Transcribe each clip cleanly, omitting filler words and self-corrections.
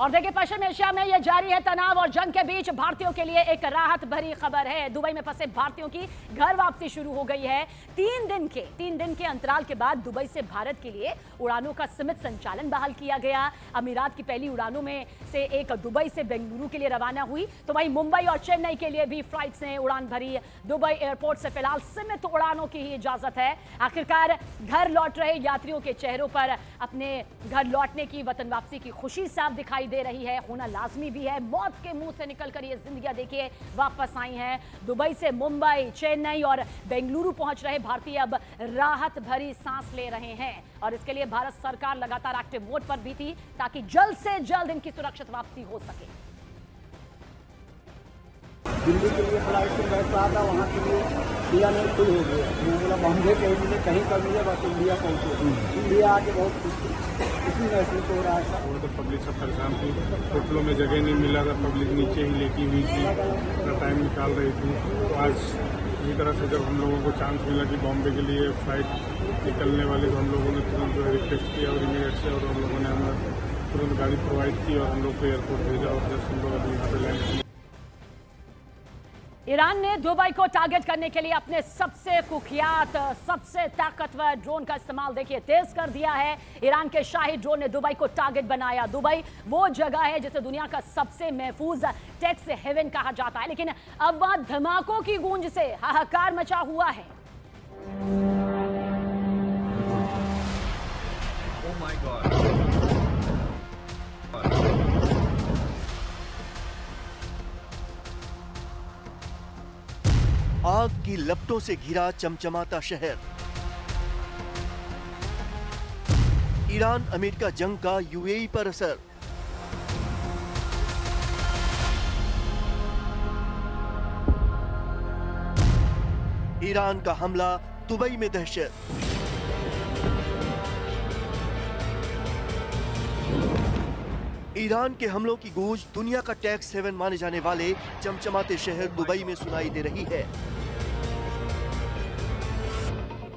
और देखिए, पश्चिम एशिया में यह जारी है तनाव और जंग के बीच भारतीयों के लिए एक राहत भरी खबर है। दुबई में फंसे भारतीयों की घर वापसी शुरू हो गई है। 3 दिन के अंतराल के बाद दुबई से भारत के लिए उड़ानों का सीमित संचालन बहाल किया गया। अमीरात की पहली उड़ानों में से एक दुबई से बेंगलुरु के लिए रवाना हुई, तो वहीं मुंबई और चेन्नई के लिए भी फ्लाइट्स ने उड़ान भरी। दुबई एयरपोर्ट से फिलहाल सीमित उड़ानों की ही इजाजत है। आखिरकार घर लौट रहे यात्रियों के चेहरों पर अपने घर लौटने की, वतन वापसी की खुशी साफ दिखाई दे रही है। होना लाजमी भी है। मौत के मुंह से निकलकर ये जिंदगियां देखिए वापस आई हैं। दुबई से मुंबई, चेन्नई और बेंगलुरु पहुंच रहे भारतीय अब राहत भरी सांस ले रहे हैं और इसके लिए भारत सरकार लगातार एक्टिव मोड पर भी थी ताकि जल्द से जल्द इनकी सुरक्षित वापसी हो सके। दिल्ली के लिए फ्लाइट से बैठ रहा था, वहाँ के लिए इंडिया में खुल हो गया। मैं बोला बॉम्बे कहीं मिले, कहीं पर मिले, बस इंडिया पहुँचे। इंडिया आके बहुत खुशी महसूस हो रहा है। और तो पब्लिक सब परेशान थी, होटलों में जगह नहीं मिला था, पब्लिक नीचे ही लेटी हुई थी, अपना टाइम निकाल रही थी। तो आज इसी तरह से जब हम लोगों को चांस मिला कि बॉम्बे के लिए फ्लाइट निकलने वाली, तो हम लोगों ने तुरंत जो है रिक्वेस्ट किया और इमीडिएट से, और हम लोगों ने हमें तुरंत गाड़ी प्रोवाइड की और हम लोग को एयरपोर्ट भेजा और जस्ट हम लोग अभी यहाँ पे लैंड किए। ईरान ने दुबई को टारगेट करने के लिए अपने सबसे कुख्यात, सबसे ताकतवर ड्रोन का इस्तेमाल देखिए तेज कर दिया है। ईरान के शाही ड्रोन ने दुबई को टारगेट बनाया। दुबई वो जगह है जिसे दुनिया का सबसे महफूज टैक्स हेवन कहा जाता है, लेकिन अब वहां धमाकों की गूंज से हाहाकार मचा हुआ है। Oh my God. आग की लपटों से घिरा चमचमाता शहर। ईरान अमेरिका जंग का यूएई पर असर। ईरान का हमला, दुबई में दहशत। ईरान के हमलों की गूंज दुनिया का टैक्स हेवन माने जाने वाले चमचमाते शहर दुबई में सुनाई दे रही है।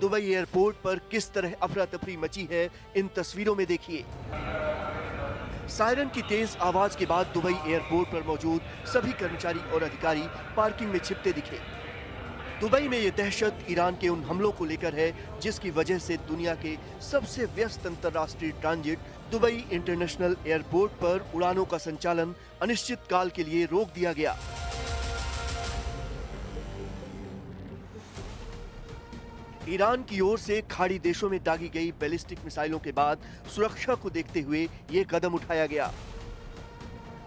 दुबई एयरपोर्ट पर किस तरह अफरा तफरी मची है, इन तस्वीरों में देखिए। सायरन की तेज आवाज के बाद दुबई एयरपोर्ट पर मौजूद सभी कर्मचारी और अधिकारी पार्किंग में छिपते दिखे। दुबई में यह दहशत ईरान के उन हमलों को लेकर है जिसकी वजह से दुनिया के सबसे व्यस्त अंतर्राष्ट्रीय ट्रांजिट दुबई इंटरनेशनल एयरपोर्ट पर उड़ानों का संचालन अनिश्चित काल के लिए रोक दिया गया। ईरान की ओर से खाड़ी देशों में दागी गई बैलिस्टिक मिसाइलों के बाद सुरक्षा को देखते हुए यह कदम उठाया गया।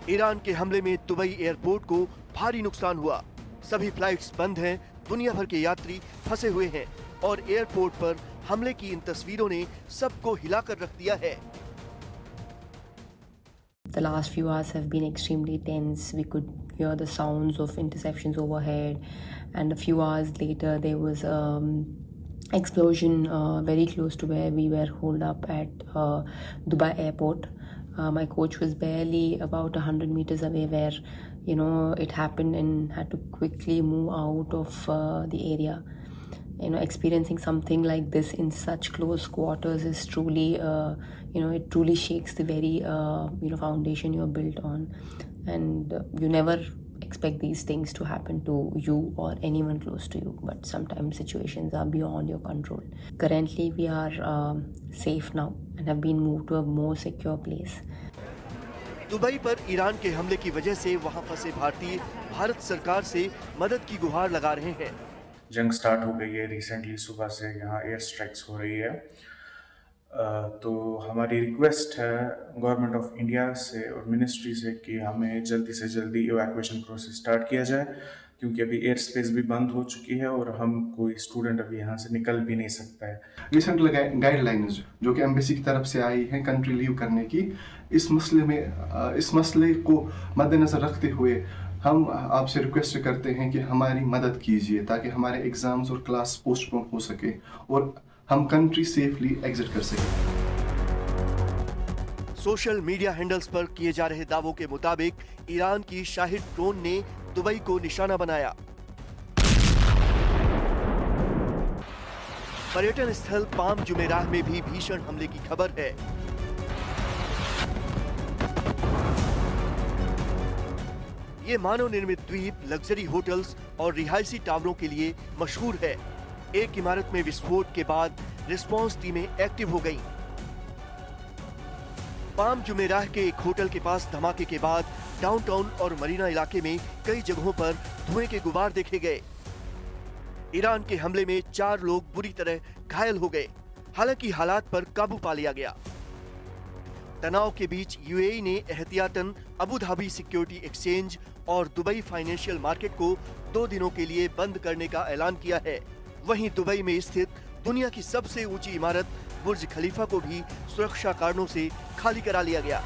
ईरान के हमले में दुबई एयरपोर्ट को भारी नुकसान हुआ। सभी फ्लाइट्स बंद हैं, दुनिया भर के यात्री फंसे हुए हैं और एयरपोर्ट पर हमले की इन तस्वीरों ने सबको हिलाकर रख दिया है। The last few hours have been extremely tense. We could hear the sounds of interceptions overhead, and a few hours later there was explosion very close to where we were holed up at Dubai airport. My coach was barely about 100 meters away where it happened, and had to quickly move out of the area. Experiencing something like this in such close quarters is truly it truly shakes the very foundation you're built on, and you never expect these things to happen to you or anyone close to you, but sometimes situations are beyond your control. Currently we are safe now and have been moved to a more secure place. Dubai पर Iran के हमले की वजह से वहां फंसे भारतीय भारत सरकार से मदद की गुहार लगा रहे हैं। जंग स्टार्ट हो गई है, रिसेंटली सुबह से यहाँ एयर स्ट्राइक्स हो रही है। तो हमारी रिक्वेस्ट है गवर्नमेंट ऑफ इंडिया से और मिनिस्ट्री से कि हमें जल्दी से जल्दी इवैक्यूएशन प्रोसेस स्टार्ट किया जाए, क्योंकि अभी एयर स्पेस भी बंद हो चुकी है और हम कोई स्टूडेंट अभी यहाँ से निकल भी नहीं सकता है। रिसेंट गाइडलाइंस जो कि एम्बेसी की तरफ से आई हैं कंट्री लीव करने की, इस मसले को मद्देनज़र रखते हुए हम आपसे रिक्वेस्ट करते हैं कि हमारी मदद कीजिए ताकि हमारे एग्ज़ाम्स और क्लास पोस्टपोन हो सके और हम कंट्री सेफली एग्जिट कर सकें। सोशल मीडिया हैंडल्स पर किए जा रहे दावों के मुताबिक ईरान की शाहिद ड्रोन ने दुबई को निशाना बनाया। पर्यटन स्थल पाम जुमेराह में भी भीषण हमले की खबर है। ये मानव निर्मित द्वीप लग्जरी होटल्स और रिहायशी टावरों के लिए मशहूर है। एक इमारत में विस्फोट के बाद रिस्पांस टीमें एक्टिव हो गईं। पाम जुमेराह के एक होटल के पास धमाके के बाद डाउनटाउन और मरीना इलाके में कई जगहों पर धुएं के गुबार देखे गए। ईरान के हमले में 4 लोग बुरी तरह घायल हो गए। हालांकि हालात पर काबू पा लिया गया। तनाव के बीच यूएई ने एहतियातन अबू धाबी सिक्योरिटी एक्सचेंज और दुबई फाइनेंशियल मार्केट को 2 दिनों के लिए बंद करने का ऐलान किया है। वहीं दुबई में स्थित दुनिया की सबसे ऊंची इमारत बुर्ज खलीफा को भी सुरक्षा कारणों से खाली करा लिया गया।